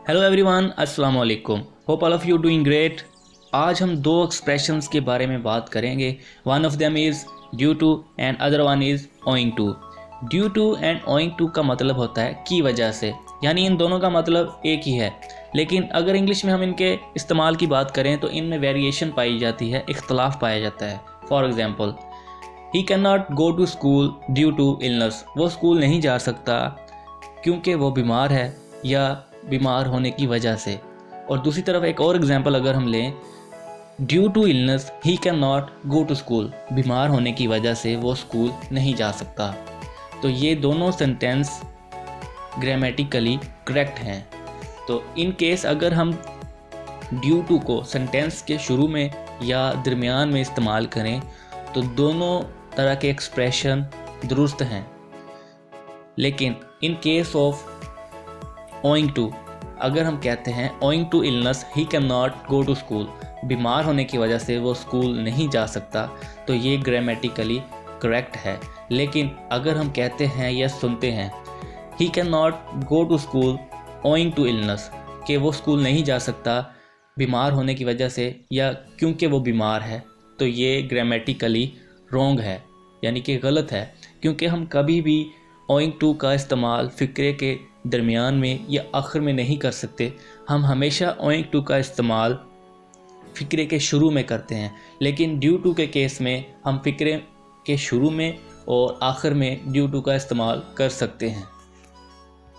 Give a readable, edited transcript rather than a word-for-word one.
Hello everyone, अस्सलाम वालेकुम। Hope all of you doing great. आज हम दो एक्सप्रेशंस के बारे में बात करेंगे। One of them is due to and other one is owing to. Due to and owing to का मतलब होता है की वजह से, यानी इन दोनों का मतलब एक ही है। लेकिन अगर इंग्लिश में हम इनके इस्तेमाल की बात करें तो इनमें वेरिएशन पाई जाती है, इख्तलाफ पाया जाता है। For example, he cannot go to school due to illness. वो स्कूल नहीं जा सकता क्योंकि वो बीमार है या बीमार होने की वजह से। और दूसरी तरफ एक और एग्जांपल अगर हम लें, due to illness he cannot go to school. बीमार होने की वजह से वो स्कूल नहीं जा सकता। तो ये दोनों सेंटेंस ग्रामेटिकली करेक्ट हैं। तो इन केस अगर हम ड्यू टू को सेंटेंस के शुरू में या दरमियान में इस्तेमाल करें तो दोनों तरह के एक्सप्रेशन दुरुस्त हैं। लेकिन in case of owing to, अगर हम कहते हैं owing to illness he cannot go to school, बीमार होने की वजह से वो स्कूल नहीं जा सकता, तो ये ग्रामेटिकली करेक्ट है। लेकिन अगर हम कहते हैं या सुनते हैं he cannot go to school owing to illness, कि वो स्कूल नहीं जा सकता बीमार होने की वजह से या क्योंकि वो बीमार है, तो ये ग्रामेटिकली रॉन्ग है, यानी कि गलत है। क्योंकि हम कभी भी ओइंग टू का इस्तेमाल फ़िक्रे के दरमियान में या आखिर में नहीं कर सकते। हम हमेशा ओइंग टू का इस्तेमाल फ़िक्रे के शुरू में करते हैं। लेकिन ड्यू टू के केस में हम फ़िक्रे के शुरू में और आखिर में ड्यू टू का इस्तेमाल कर सकते हैं।